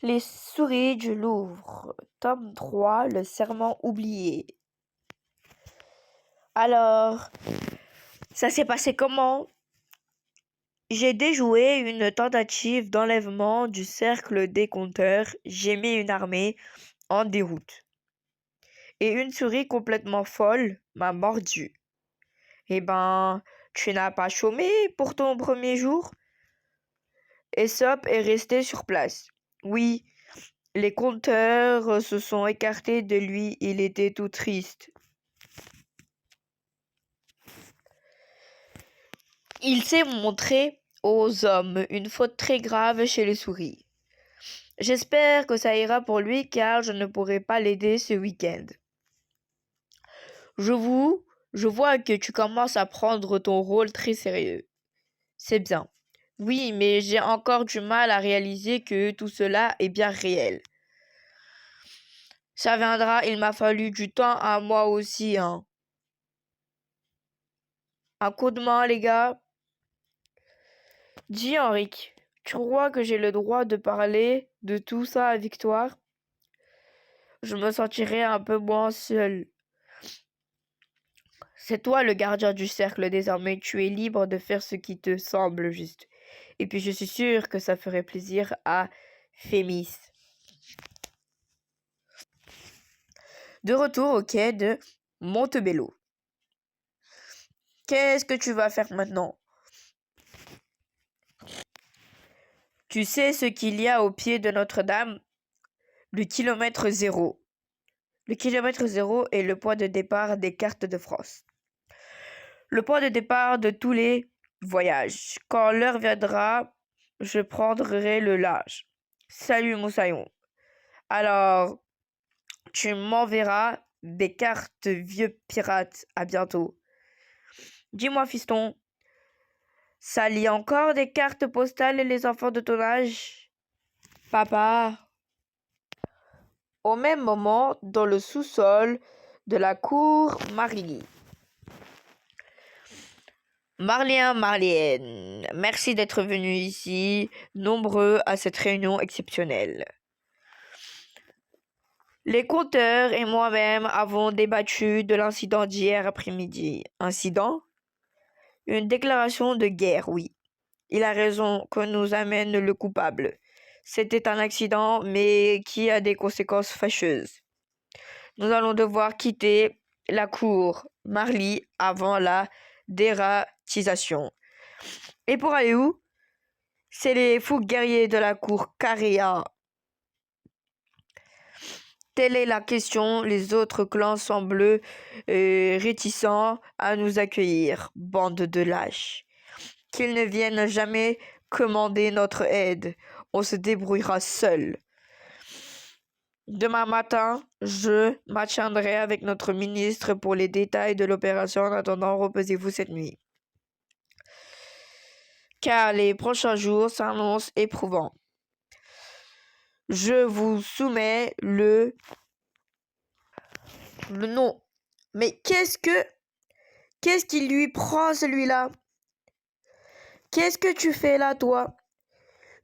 Les souris du Louvre, tome 3, le serment oublié. Alors, ça s'est passé comment? J'ai déjoué une tentative d'enlèvement du cercle des compteurs, j'ai mis une armée en déroute. Et une souris complètement folle m'a mordu. Eh ben, tu n'as pas chômé pour ton premier jour? Aesop est resté sur place. Oui, les compteurs se sont écartés de lui, il était tout triste. Il s'est montré aux hommes une faute très grave chez les souris. J'espère que ça ira pour lui car je ne pourrai pas l'aider ce week-end. Je vois que tu commences à prendre ton rôle très sérieux. C'est bien. Oui, mais j'ai encore du mal à réaliser que tout cela est bien réel. Ça viendra, il m'a fallu du temps à moi aussi, hein. Un coup de main, les gars. Dis, Henrique, tu crois que j'ai le droit de parler de tout ça à Victoire? Je me sentirais un peu moins seul. C'est toi le gardien du cercle désormais, tu es libre de faire ce qui te semble juste. Et puis je suis sûre que ça ferait plaisir à Fémis. De retour au quai de Montebello. Qu'est-ce que tu vas faire maintenant? Tu sais ce qu'il y a au pied de Notre-Dame? Le kilomètre zéro. Le kilomètre zéro est le point de départ des cartes de France. Le point de départ de tous les voyages. Quand l'heure viendra, je prendrai le large. Salut Moussaillon. Alors, tu m'enverras des cartes vieux pirates. À bientôt. Dis-moi, fiston, ça lie encore des cartes postales et les enfants de ton âge? Papa. Au même moment, dans le sous-sol de la cour Marly. Marlien, Marlienne, merci d'être venu ici, nombreux à cette réunion exceptionnelle. Les compteurs et moi-même avons débattu de l'incident d'hier après-midi. Incident? Une déclaration de guerre, oui. Il a raison que nous amène le coupable. C'était un accident, mais qui a des conséquences fâcheuses. Nous allons devoir quitter la cour Marly avant la dératisation. Et pour aller où? C'est les fous guerriers de la cour Caria. Telle est la question. Les autres clans semblent réticents à nous accueillir. Bande de lâches. Qu'ils ne viennent jamais commander notre aide. On se débrouillera seul. Demain matin, je m'attiendrai avec notre ministre pour les détails de l'opération. En attendant, reposez-vous cette nuit. Car les prochains jours s'annoncent éprouvants. Je vous soumets le nom. Mais qu'est-ce qu'il lui prend celui-là? Qu'est-ce que tu fais là, toi?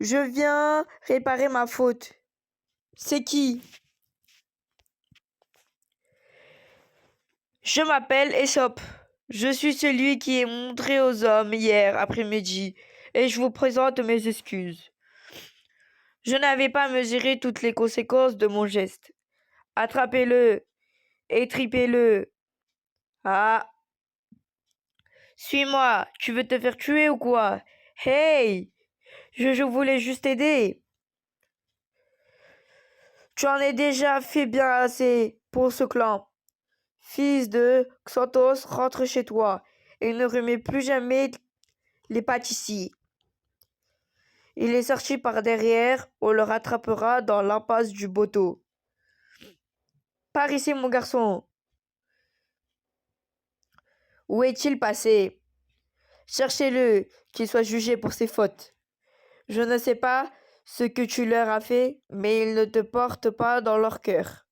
Je viens réparer ma faute. C'est qui? Je m'appelle Aesop. Je suis celui qui est montré aux hommes hier après-midi et je vous présente mes excuses. Je n'avais pas mesuré toutes les conséquences de mon geste. Attrapez-le, étripez-le. Ah, suis-moi, tu veux te faire tuer ou quoi? Hey, je voulais juste aider. Tu en es déjà fait bien assez pour ce clan. Fils de Xanthos, rentre chez toi et ne remets plus jamais les pattes ici. Il est sorti par derrière, on le rattrapera dans l'impasse du Boto. Par ici, mon garçon. Où est-il passé? Cherchez-le, qu'il soit jugé pour ses fautes. Je ne sais pas ce que tu leur as fait, mais ils ne te portent pas dans leur cœur.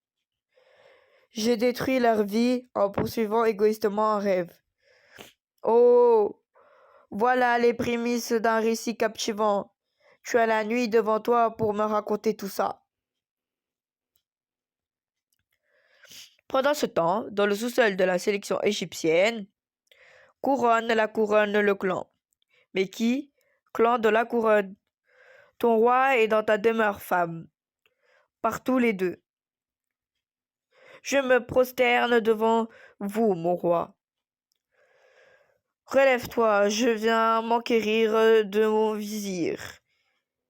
J'ai détruit leur vie en poursuivant égoïstement un rêve. Oh, voilà les prémices d'un récit captivant. Tu as la nuit devant toi pour me raconter tout ça. Pendant ce temps, dans le sous-sol de la sélection égyptienne, couronne le clan. Mais qui? Clan de la couronne. Ton roi est dans ta demeure, femme. Partout les deux. Je me prosterne devant vous, mon roi. Relève-toi, je viens m'enquérir de mon vizir.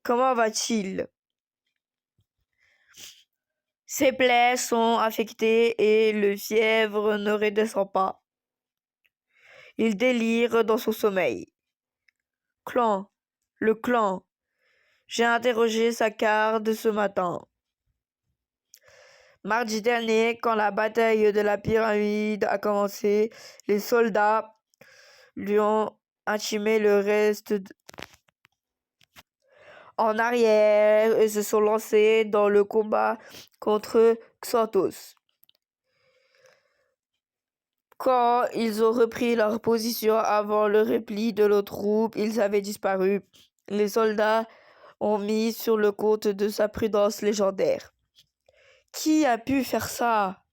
Comment va-t-il? Ses plaies sont affectées et le fièvre ne redescend pas. Il délire dans son sommeil. Clan, le clan. J'ai interrogé sa garde ce matin. Mardi dernier, quand la bataille de la pyramide a commencé, les soldats lui ont intimé le reste en arrière et se sont lancés dans le combat contre Xanthos. Quand ils ont repris leur position avant le repli de nos troupes, ils avaient disparu. Les soldats ont mis sur le compte de sa prudence légendaire. Qui a pu faire ça?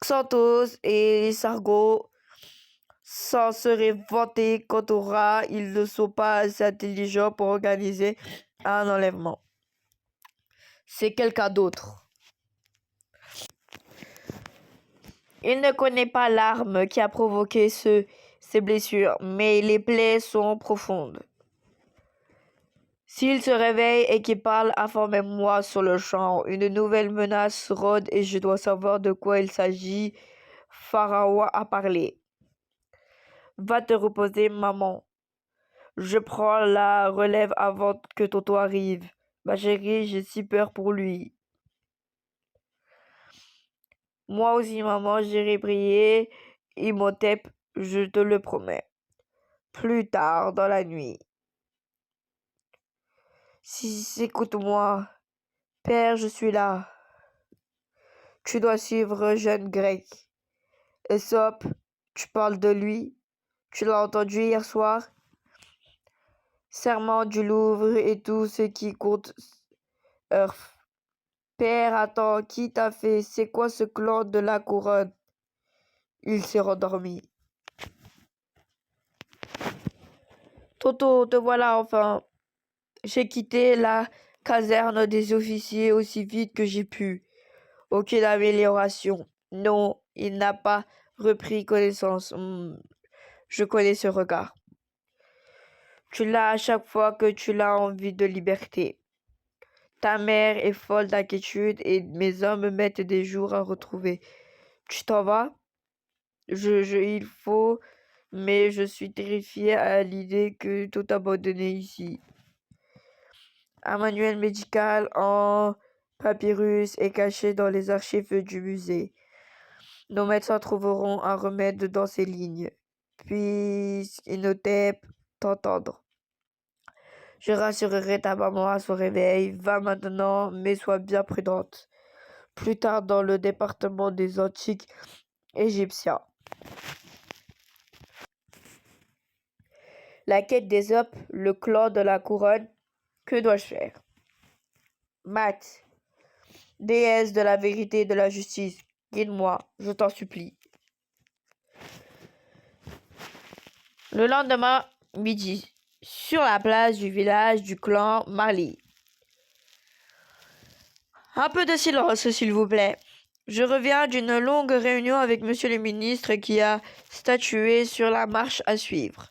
Xanthos et Sargon s'en seraient vantés quant au rat. Ils ne sont pas assez intelligents pour organiser un enlèvement. C'est quelqu'un d'autre. Il ne connaît pas l'arme qui a provoqué ces blessures, mais les plaies sont profondes. S'il se réveille et qu'il parle, informez-moi sur le champ. Une nouvelle menace rôde et je dois savoir de quoi il s'agit. Pharaon a parlé. Va te reposer, maman. Je prends la relève avant que Toto arrive. Ma chérie, j'ai si peur pour lui. Moi aussi, maman, j'irai prier Imhotep, je te le promets. Plus tard dans la nuit. Si, écoute-moi. Père, je suis là. Tu dois suivre jeune grec. Ésope, tu parles de lui. Tu l'as entendu hier soir. Serment du Louvre et tout ce qui compte. Père, attends, qui t'a fait? C'est quoi ce clan de la couronne? Il s'est rendormi. Toto, te voilà enfin. J'ai quitté la caserne des officiers aussi vite que j'ai pu. Aucune amélioration. Non, il n'a pas repris connaissance. Je connais ce regard. Tu l'as à chaque fois que tu l'as envie de liberté. Ta mère est folle d'inquiétude et mes hommes me mettent des jours à retrouver. Tu t'en vas? Il faut, mais je suis terrifiée à l'idée que tout abandonné ici. Un manuel médical en papyrus est caché dans les archives du musée. Nos médecins trouveront un remède dans ces lignes. Puis Imhotep t'entendre. Je rassurerai ta maman à son réveil. Va maintenant, mais sois bien prudente. Plus tard dans le département des antiques égyptiens. La quête d'Ésope, le clan de la couronne. Que dois-je faire? Math, déesse de la vérité et de la justice, guide-moi, je t'en supplie. Le lendemain, midi, sur la place du village du clan Marley. Un peu de silence, s'il vous plaît. Je reviens d'une longue réunion avec monsieur le ministre qui a statué sur la marche à suivre.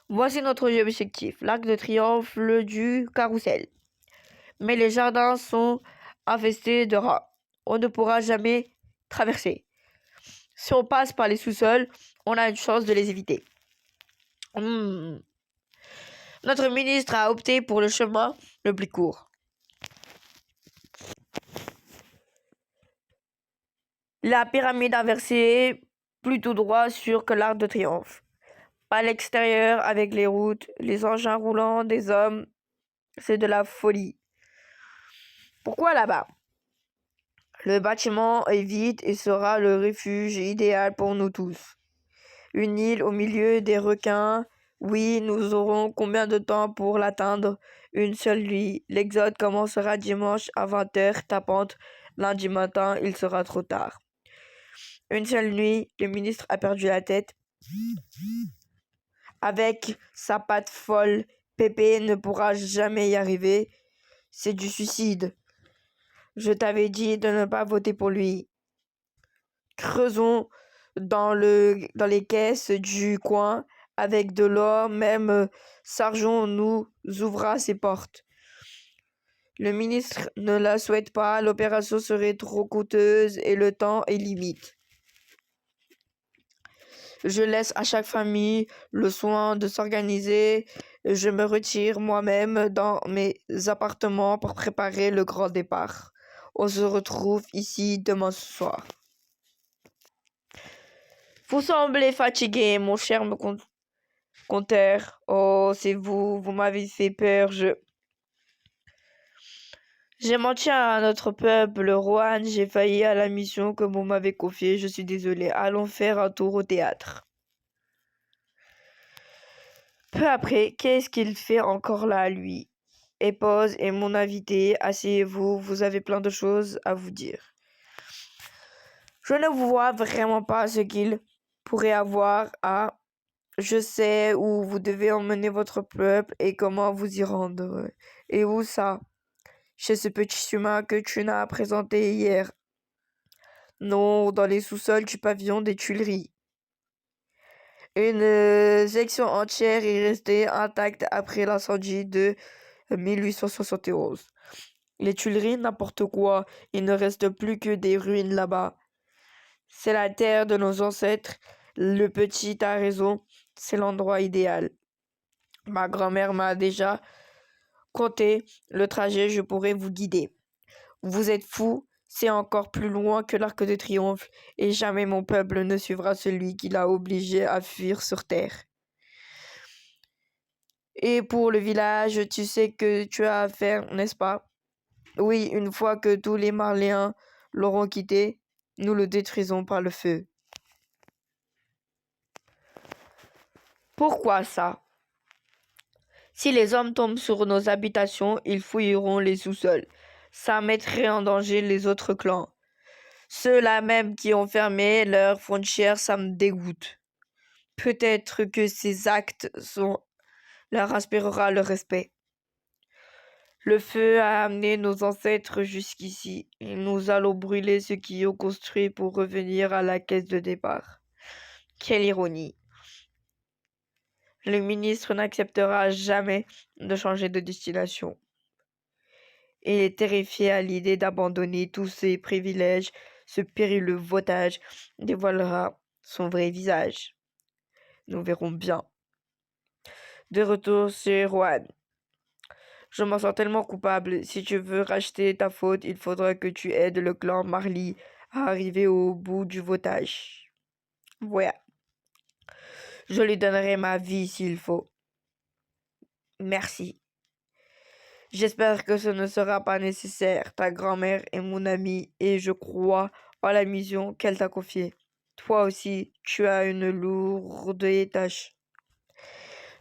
Voici notre objectif, l'arc de triomphe du carrousel. Mais les jardins sont infestés de rats. On ne pourra jamais traverser. Si on passe par les sous-sols, on a une chance de les éviter. Notre ministre a opté pour le chemin le plus court. La pyramide inversée, plus tout droit sûr que l'arc de triomphe. À l'extérieur, avec les routes, les engins roulants, des hommes, c'est de la folie. Pourquoi là-bas? Le bâtiment est vide et sera le refuge idéal pour nous tous. Une île au milieu des requins Oui, nous aurons combien de temps pour l'atteindre? Une seule nuit. L'exode commencera dimanche à 20h tapante. Lundi matin, il sera trop tard. Une seule nuit, le ministre a perdu la tête. Avec sa patte folle, Pépé ne pourra jamais y arriver. C'est du suicide. Je t'avais dit de ne pas voter pour lui. Creusons dans les caisses du coin avec de l'or, même Sargon nous ouvra ses portes. Le ministre ne la souhaite pas, l'opération serait trop coûteuse et le temps est limite. Je laisse à chaque famille le soin de s'organiser. Je me retire moi-même dans mes appartements pour préparer le grand départ. On se retrouve ici demain soir. Vous semblez fatigué, mon cher compteur. Oh, c'est vous, vous m'avez fait peur. J'ai menti à notre peuple, Rohan, j'ai failli à la mission que vous m'avez confiée, je suis désolé. Allons faire un tour au théâtre. Peu après, qu'est-ce qu'il fait encore là, lui? Épouse et mon invité, asseyez-vous, vous avez plein de choses à vous dire. Je ne vois vraiment pas ce qu'il pourrait avoir à... Je sais où vous devez emmener votre peuple et comment vous y rendre. Et où ça? Chez ce petit humain que tu n'as présenté hier. Non, dans les sous-sols du pavillon des Tuileries. Une section entière est restée intacte après l'incendie de 1871. Les Tuileries, n'importe quoi, il ne reste plus que des ruines là-bas. C'est la terre de nos ancêtres. Le petit a raison, c'est l'endroit idéal. Ma grand-mère m'a déjà conté le trajet, je pourrais vous guider. Vous êtes fous, c'est encore plus loin que l'Arc de Triomphe, et jamais mon peuple ne suivra celui qui l'a obligé à fuir sur terre. Et pour le village, tu sais que tu as à faire, n'est-ce pas? Oui, une fois que tous les Marléens l'auront quitté, nous le détruisons par le feu. Pourquoi ça? Si les hommes tombent sur nos habitations, ils fouilleront les sous-sols. Ça mettrait en danger les autres clans. Ceux-là même qui ont fermé leurs frontières, ça me dégoûte. Peut-être que ces actes leur inspirera le respect. Le feu a amené nos ancêtres jusqu'ici, et nous allons brûler ce qu'ils ont construit pour revenir à la caisse de départ. Quelle ironie. Le ministre n'acceptera jamais de changer de destination. Il est terrifié à l'idée d'abandonner tous ses privilèges. Ce périlleux votage dévoilera son vrai visage. Nous verrons bien. De retour chez Rohan. Je m'en sens tellement coupable. Si tu veux racheter ta faute, il faudra que tu aides le clan Marley à arriver au bout du votage. Voilà. Je lui donnerai ma vie s'il faut. Merci. J'espère que ce ne sera pas nécessaire. Ta grand-mère est mon amie et je crois en la mission qu'elle t'a confiée. Toi aussi, tu as une lourde tâche.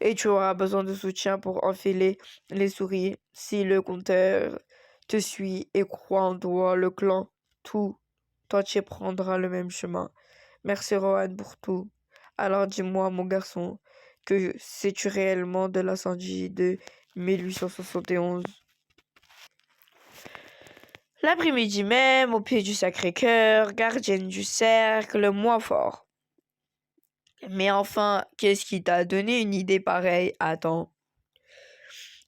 Et tu auras besoin de soutien pour enfiler les souris. Si le compteur te suit et croit en toi, le clan, tout entier prendra le même chemin. Merci Rohan pour tout. Alors dis-moi, mon garçon, que sais-tu réellement de l'incendie de 1871? L'après-midi même, au pied du Sacré-Cœur, gardienne du cercle, moins fort. Mais enfin, qu'est-ce qui t'a donné une idée pareille? Attends.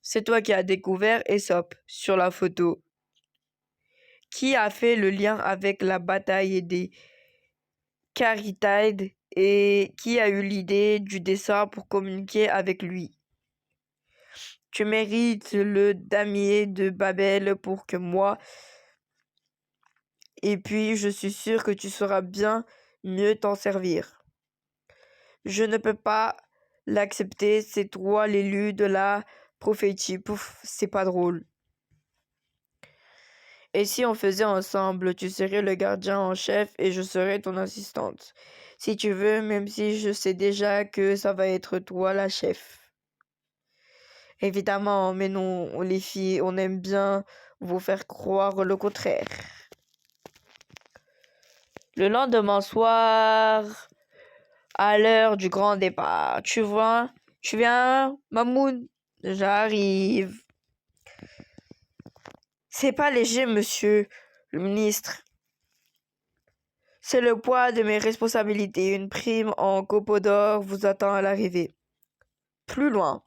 C'est toi qui as découvert Aesop sur la photo. Qui a fait le lien avec la bataille des Caritides et qui a eu l'idée du dessin pour communiquer avec lui? Tu mérites le damier de Babel pour que moi. Et puis, je suis sûre que tu sauras bien mieux t'en servir. Je ne peux pas l'accepter, c'est toi l'élu de la prophétie. Pouf, c'est pas drôle. Et si on faisait ensemble, tu serais le gardien en chef et je serais ton assistante. Si tu veux, même si je sais déjà que ça va être toi la chef. Évidemment, mais non, les filles, on aime bien vous faire croire le contraire. Le lendemain soir, à l'heure du grand départ, tu viens, Mamoun? J'arrive. C'est pas léger, monsieur le ministre. C'est le poids de mes responsabilités. Une prime en copeaux d'or vous attend à l'arrivée. Plus loin.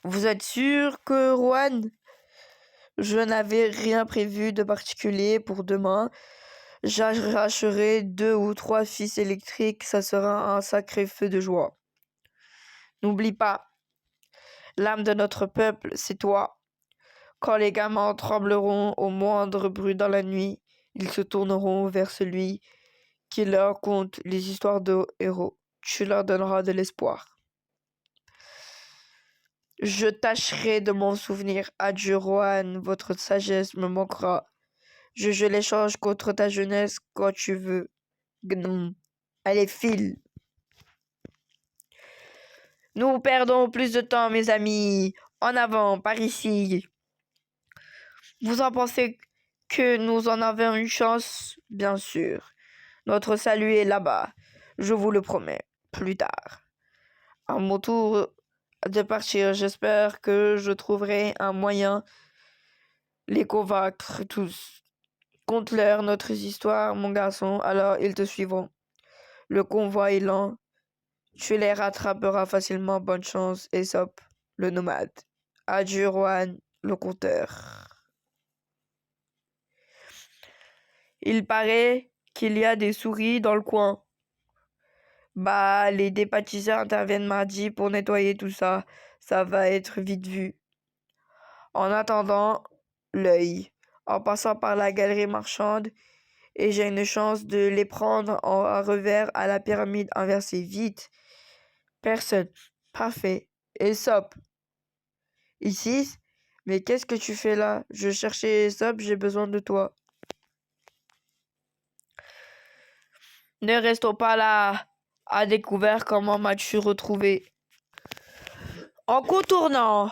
Vous êtes sûr que Rouen? Je n'avais rien prévu de particulier pour demain. J'arracherai 2 ou 3 fils électriques, ça sera un sacré feu de joie. N'oublie pas, l'âme de notre peuple, c'est toi. Quand les gamins trembleront au moindre bruit dans la nuit, ils se tourneront vers celui qui leur conte les histoires de héros. Tu leur donneras de l'espoir. Je tâcherai de m'en souvenir. Adieu, Rohan, votre sagesse me manquera. Je l'échange contre ta jeunesse quand tu veux. Gnom. Allez, file. Nous perdons plus de temps, mes amis. En avant, par ici. Vous en pensez que nous en avons une chance? Bien sûr. Notre salut est là-bas. Je vous le promets. Plus tard. À mon tour de partir, j'espère que je trouverai un moyen les convaincre tous. Conte-leur notre histoire, mon garçon, alors ils te suivront. Le convoi est lent. Tu les rattraperas facilement. Bonne chance, Aesop, le nomade. Adieu, Rohan, le conteur. Il paraît qu'il y a des souris dans le coin. Bah, les dépâtisseurs interviennent mardi pour nettoyer tout ça. Ça va être vite vu. En attendant, l'œil. En passant par la galerie marchande, et j'ai une chance de les prendre à revers à la pyramide inversée. Vite. Personne. Parfait. Aesop. Ici? Mais qu'est-ce que tu fais là? Je cherchais Aesop, j'ai besoin de toi. Ne restons pas là à découvert comment m'as-tu retrouvé. En contournant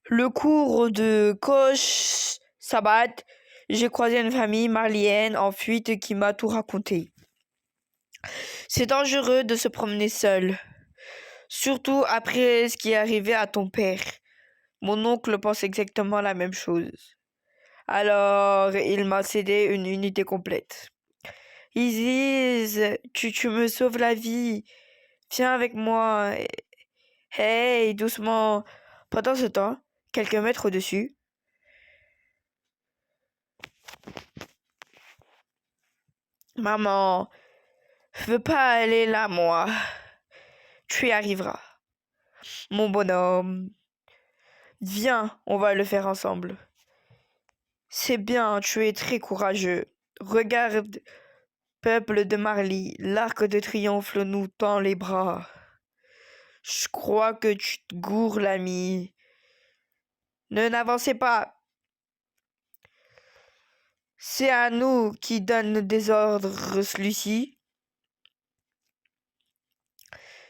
le cours de Koch Sabat, j'ai croisé une famille marlienne en fuite qui m'a tout raconté. C'est dangereux de se promener seul, surtout après ce qui est arrivé à ton père. Mon oncle pense exactement la même chose. Alors, il m'a cédé une unité complète. Isis, tu me sauves la vie. Viens avec moi. Hey, doucement. Pendant ce temps, quelques mètres au-dessus, maman, je veux pas aller là, moi. Tu y arriveras. Mon bonhomme. Viens, on va le faire ensemble. C'est bien, tu es très courageux. Regarde, peuple de Marly, l'arc de triomphe nous tend les bras. Je crois que tu te gourres, l'ami. Ne n'avancez pas. C'est à nous qui donne des ordres, celui-ci.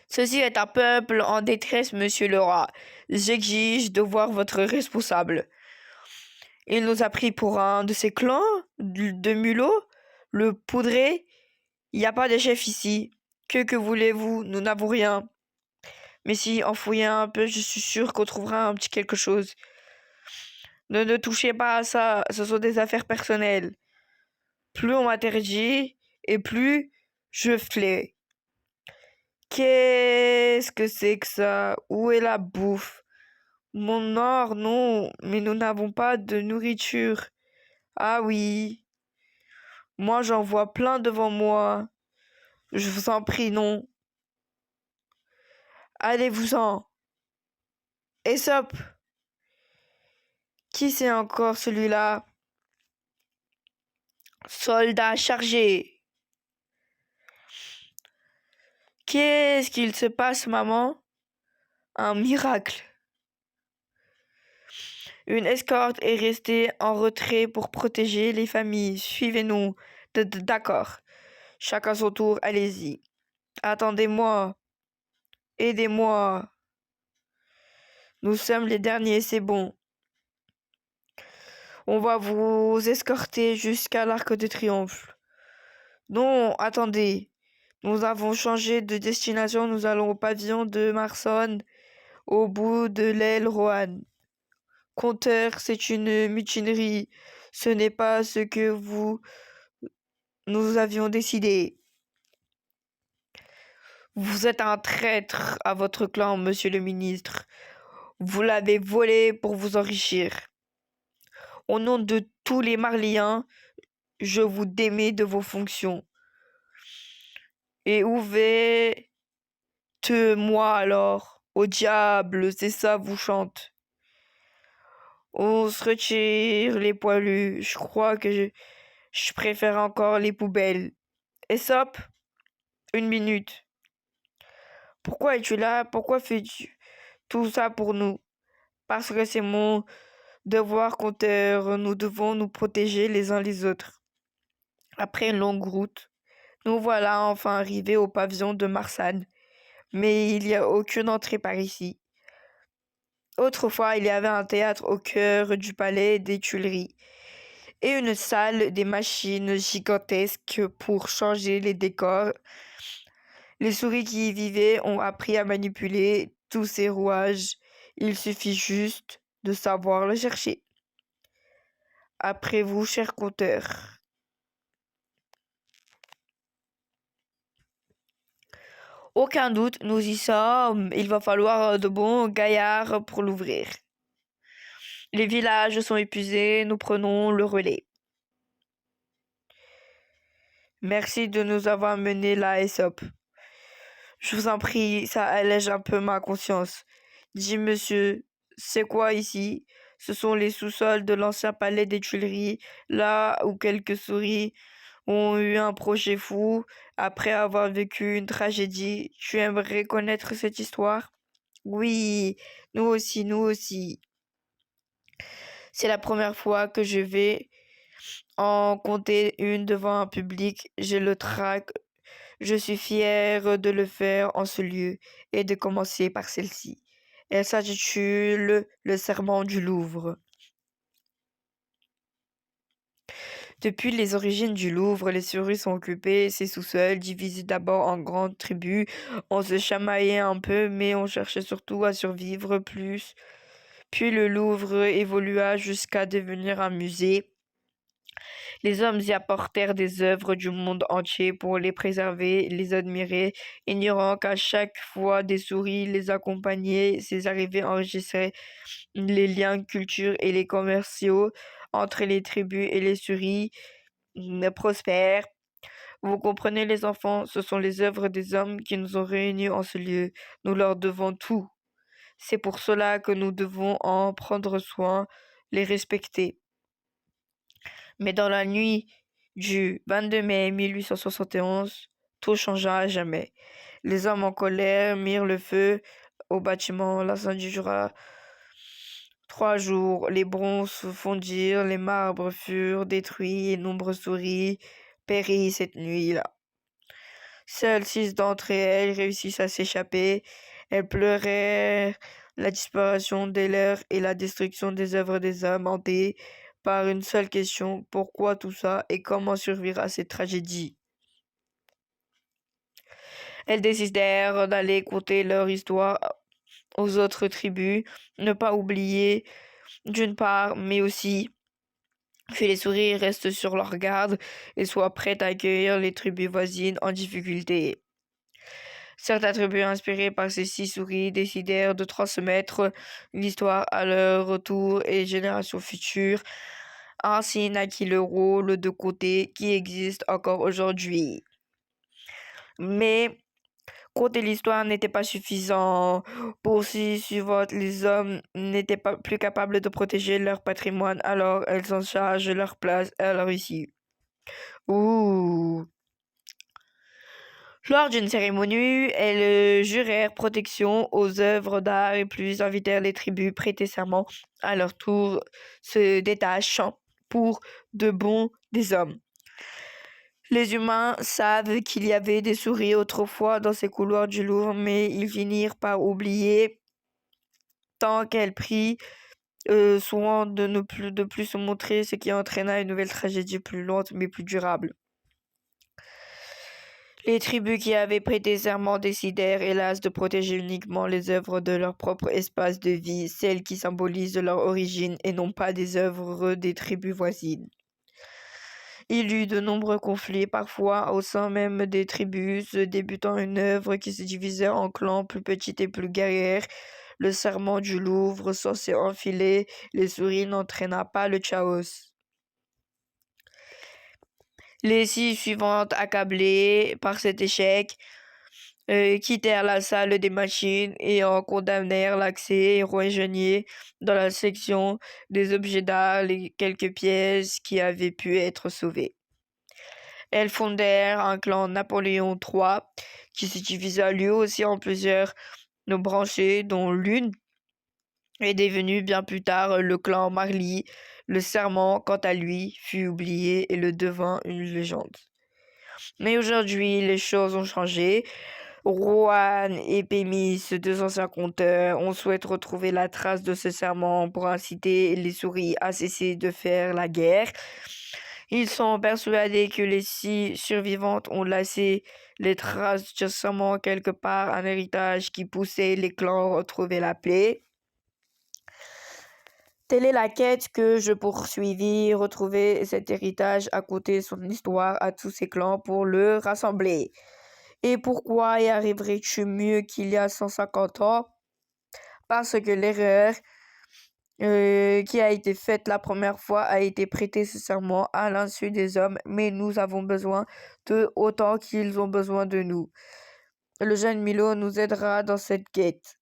Ceci est un peuple en détresse, monsieur le roi. J'exige de voir votre responsable. Il nous a pris pour un de ces clans de mulots, le poudré. Il n'y a pas de chef ici. Que voulez-vous? Nous n'avons rien. Mais si en fouillant un peu, je suis sûr qu'on trouvera un petit quelque chose. Ne touchez pas à ça, ce sont des affaires personnelles. Plus on m'interdit, et plus je flais. Qu'est-ce que c'est que ça? Où est la bouffe? Mon or, non, mais nous n'avons pas de nourriture. Ah oui, moi j'en vois plein devant moi. Je vous en prie, non. Allez-vous-en. Aesop, qui c'est encore celui-là? Soldat chargé. Qu'est-ce qu'il se passe, maman? Un miracle. Une escorte est restée en retrait pour protéger les familles. Suivez-nous. D'accord. Chacun son tour, allez-y. Attendez-moi. Aidez-moi. Nous sommes les derniers, c'est bon. On va vous escorter jusqu'à l'Arc de Triomphe. Non, attendez. Nous avons changé de destination. Nous allons au pavillon de Marson, au bout de l'aile Roanne. Compteur, c'est une mutinerie. Ce n'est pas ce que nous avions décidé. Vous êtes un traître à votre clan, monsieur le ministre. Vous l'avez volé pour vous enrichir. Au nom de tous les Marliens, je vous démets de vos fonctions. Et où vais-te-moi alors? Au diable, c'est ça vous chante. On se retire les poilus. Je crois que je préfère encore les poubelles. Aesop, 1 minute. Pourquoi es-tu là? Pourquoi fais-tu tout ça pour nous? Parce que c'est mon devoir, compteur. Nous devons nous protéger les uns les autres. Après une longue route, nous voilà enfin arrivés au pavillon de Marsanne. Mais il n'y a aucune entrée par ici. Autrefois, il y avait un théâtre au cœur du palais des Tuileries et une salle des machines gigantesques pour changer les décors. Les souris qui y vivaient ont appris à manipuler tous ces rouages. Il suffit juste de savoir le chercher. Après vous, cher compteur. Aucun doute, nous y sommes. Il va falloir de bons gaillards pour l'ouvrir. Les villages sont épuisés, nous prenons le relais. Merci de nous avoir menés là, Aesop. Je vous en prie, ça allège un peu ma conscience. Dis, monsieur, c'est quoi ici? Ce sont les sous-sols de l'ancien palais des Tuileries, là où quelques souris ont eu un projet fou après avoir vécu une tragédie. Tu aimerais connaître cette histoire? Oui, nous aussi, nous aussi. C'est la première fois que je vais en compter une devant un public. J'ai le trac. Je suis fière de le faire en ce lieu et de commencer par celle-ci. Elle s'intitule Le serment du Louvre. Depuis les origines du Louvre, les souris sont occupées ses sous-sols, divisés d'abord en grandes tribus. On se chamaillait un peu, mais on cherchait surtout à survivre plus. Puis le Louvre évolua jusqu'à devenir un musée. Les hommes y apportèrent des œuvres du monde entier pour les préserver, les admirer, ignorant qu'à chaque fois des souris les accompagnaient. Ces arrivées enregistraient les liens culturels et les commerciaux entre les tribus et les souris prospèrent. Vous comprenez, les enfants, ce sont les œuvres des hommes qui nous ont réunis en ce lieu. Nous leur devons tout. C'est pour cela que nous devons en prendre soin, les respecter. Mais dans la nuit du 22 mai 1871, tout changea à jamais. Les hommes en colère mirent le feu au bâtiment. L'incendie dura 3 jours. Les bronzes fondirent, les marbres furent détruits et nombreuses souris périrent cette nuit-là. Seules 6 d'entre elles réussissent à s'échapper. Elles pleurèrent la disparition des leurs et la destruction des œuvres des hommes hantés par une seule question: pourquoi tout ça et comment survivre à cette tragédie? Elles décidèrent d'aller conter leur histoire aux autres tribus, ne pas oublier d'une part, mais aussi que les souris restent sur leur garde et soient prêtes à accueillir les tribus voisines en difficulté. Certaines tribus inspirées par ces 6 souris décidèrent de transmettre l'histoire à leur retour et générations futures. Ainsi naquit le rôle de côté qui existe encore aujourd'hui. Mais conter l'histoire n'était pas suffisant. Pour s'y suivre, les hommes n'étaient pas plus capables de protéger leur patrimoine, alors elles en chargent leur place. Alors ici. Ouh. Lors d'une cérémonie, elles jurèrent protection aux œuvres d'art et plus invitèrent les tribus prêter serment à leur tour, se détachant pour de bons des hommes. Les humains savent qu'il y avait des souris autrefois dans ces couloirs du Louvre, mais ils finirent par oublier tant qu'elles prient souvent de plus se montrer, ce qui entraîna une nouvelle tragédie plus lente mais plus durable. Les tribus qui avaient prêté serment décidèrent, hélas, de protéger uniquement les œuvres de leur propre espace de vie, celles qui symbolisent leur origine et non pas des œuvres des tribus voisines. Il y eut de nombreux conflits, parfois au sein même des tribus, débutant une œuvre qui se divisait en clans plus petits et plus guerrières. Le serment du Louvre, censé enfiler les souris, n'entraîna pas le chaos. Les 6 suivantes, accablées par cet échec, quittèrent la salle des machines et en condamnèrent l'accès et rejoignirent dans la section des objets d'art les quelques pièces qui avaient pu être sauvées. Elles fondèrent un clan Napoléon III qui se divisa lui aussi en plusieurs branchées, dont l'une est devenue bien plus tard le clan Marly. Le serment, quant à lui, fut oublié et le devint une légende. Mais aujourd'hui, les choses ont changé. Rohan et Pémis, deux anciens conteurs, on souhaite retrouver la trace de ce serment pour inciter les souris à cesser de faire la guerre. Ils sont persuadés que les 6 survivantes ont laissé les traces du serment quelque part, un héritage qui poussait les clans à retrouver la paix. Telle est la quête que je poursuivis, retrouver cet héritage, accoter son histoire à tous ces clans pour le rassembler. Et pourquoi y arriverais-tu mieux qu'il y a 150 ans? Parce que l'erreur qui a été faite la première fois a été prêter ce serment à l'insu des hommes, mais nous avons besoin d'eux autant qu'ils ont besoin de nous. Le jeune Milo nous aidera dans cette quête.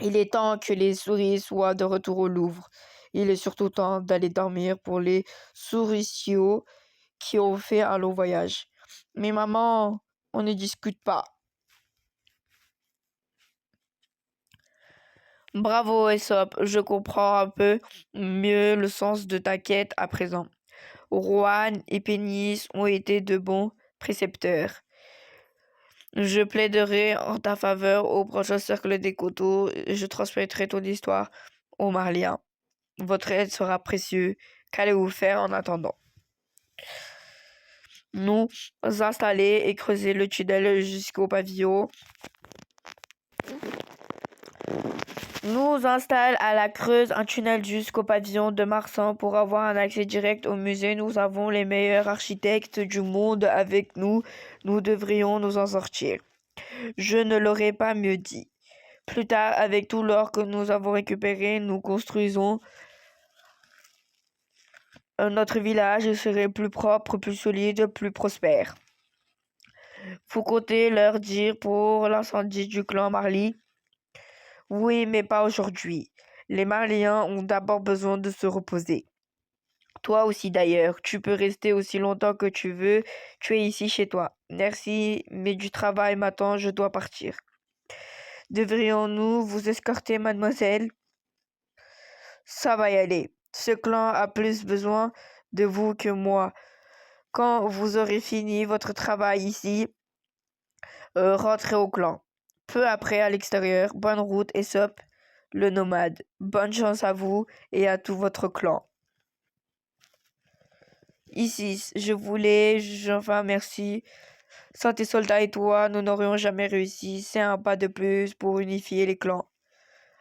Il est temps que les souris soient de retour au Louvre. Il est surtout temps d'aller dormir pour les souriciaux qui ont fait un long voyage. Mais maman, on ne discute pas. Bravo Aesop, je comprends un peu mieux le sens de ta quête à présent. Rohan et Pénis ont été de bons précepteurs. Je plaiderai en ta faveur au prochain cercle des coteaux. Je transmettrai ton histoire aux Marliens. Votre aide sera précieuse. Qu'allez-vous faire en attendant? Nous installer et creuser le tunnel jusqu'au pavillon. Nous installe à la Creuse un tunnel jusqu'au pavillon de Marsan pour avoir un accès direct au musée. Nous avons les meilleurs architectes du monde avec nous. Nous devrions nous en sortir. Je ne l'aurais pas mieux dit. Plus tard, avec tout l'or que nous avons récupéré, nous construisons notre village serait plus propre, plus solide, plus prospère. Faut compter leur dire pour l'incendie du clan Marly. Oui, mais pas aujourd'hui. Les Marliens ont d'abord besoin de se reposer. Toi aussi d'ailleurs, tu peux rester aussi longtemps que tu veux. Tu es ici chez toi. Merci, mais du travail m'attend, je dois partir. Devrions-nous vous escorter, mademoiselle? Ça va y aller. Ce clan a plus besoin de vous que moi. Quand vous aurez fini votre travail ici, rentrez au clan. Peu après, à l'extérieur, bonne route, Aesop, le nomade. Bonne chance à vous et à tout votre clan. Ici, enfin merci. Sans tes soldats et toi, nous n'aurions jamais réussi. C'est un pas de plus pour unifier les clans.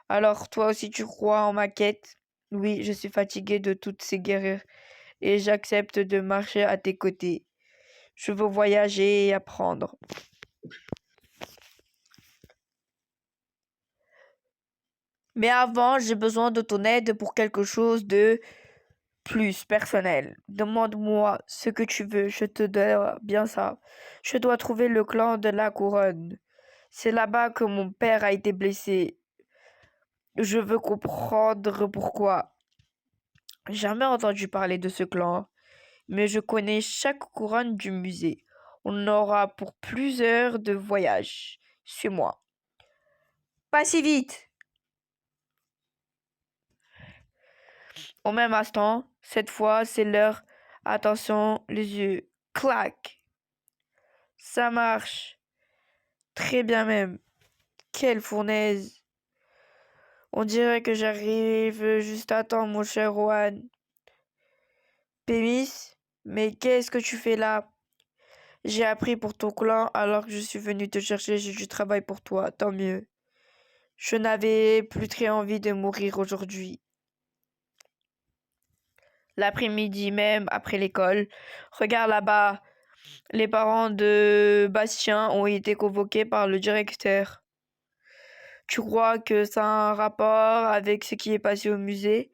Alors, toi aussi, tu crois en ma quête? Oui, je suis fatigué de toutes ces guerres et j'accepte de marcher à tes côtés. Je veux voyager et apprendre. Mais avant, j'ai besoin de ton aide pour quelque chose de plus personnel. Demande-moi ce que tu veux, je te donne bien ça. Je dois trouver le clan de la couronne. C'est là-bas que mon père a été blessé. Je veux comprendre pourquoi. Jamais entendu parler de ce clan, mais je connais chaque couronne du musée. On aura pour plusieurs heures de voyage. Suis-moi. Pas si vite. Au même instant, cette fois, c'est l'heure. Attention, les yeux. Clac. Ça marche. Très bien même. Quelle fournaise. On dirait que j'arrive juste à temps, mon cher Juan. Pémis, mais qu'est-ce que tu fais là? J'ai appris pour ton clan alors que je suis venu te chercher, j'ai du travail pour toi, tant mieux. Je n'avais plus très envie de mourir aujourd'hui. L'après-midi même, après l'école, regarde là-bas, les parents de Bastien ont été convoqués par le directeur. Tu crois que ça a un rapport avec ce qui est passé au musée?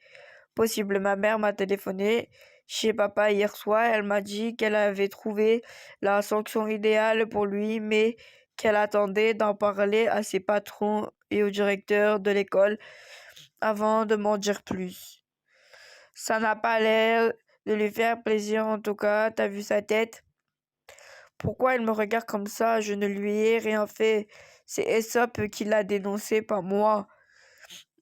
Possible, ma mère m'a téléphoné chez papa hier soir. Elle m'a dit qu'elle avait trouvé la sanction idéale pour lui, mais qu'elle attendait d'en parler à ses patrons et au directeur de l'école avant de m'en dire plus. Ça n'a pas l'air de lui faire plaisir en tout cas. T'as vu sa tête? Pourquoi elle me regarde comme ça? Je ne lui ai rien fait. C'est Aesop qui l'a dénoncé, pas moi.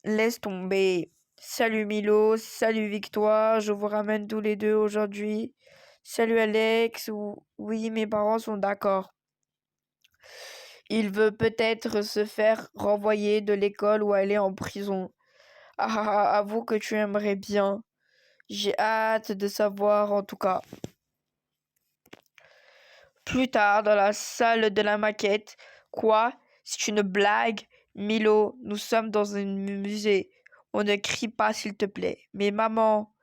Laisse tomber. Salut Milo, salut Victoire, je vous ramène tous les deux aujourd'hui. Salut Alex, oui, mes parents sont d'accord. Il veut peut-être se faire renvoyer de l'école ou aller en prison. Avoue que tu aimerais bien. J'ai hâte de savoir en tout cas. Plus tard, dans la salle de la maquette. Quoi? C'est une blague? Milo, nous sommes dans un musée. On ne crie pas, s'il te plaît. Mais maman,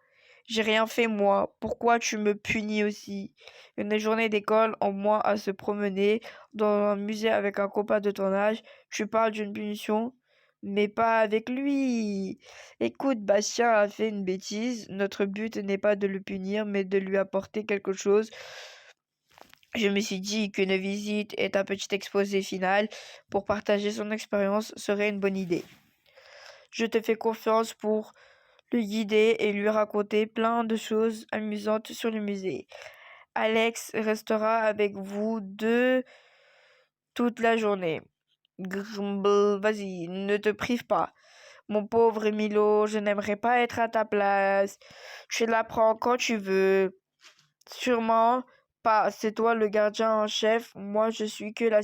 j'ai rien fait moi. Pourquoi tu me punis aussi? Une journée d'école en moins à se promener dans un musée avec un copain de ton âge. Tu parles d'une punition? Mais pas avec lui. Écoute, Bastien a fait une bêtise. Notre but n'est pas de le punir, mais de lui apporter quelque chose. Je me suis dit qu'une visite et un petit exposé final pour partager son expérience serait une bonne idée. Je te fais confiance pour le guider et lui raconter plein de choses amusantes sur le musée. Alex restera avec vous deux toute la journée. Grumble, vas-y, ne te prive pas. Mon pauvre Milo, je n'aimerais pas être à ta place. Tu l'apprends quand tu veux. Sûrement pas, c'est toi le gardien en chef, moi je suis que la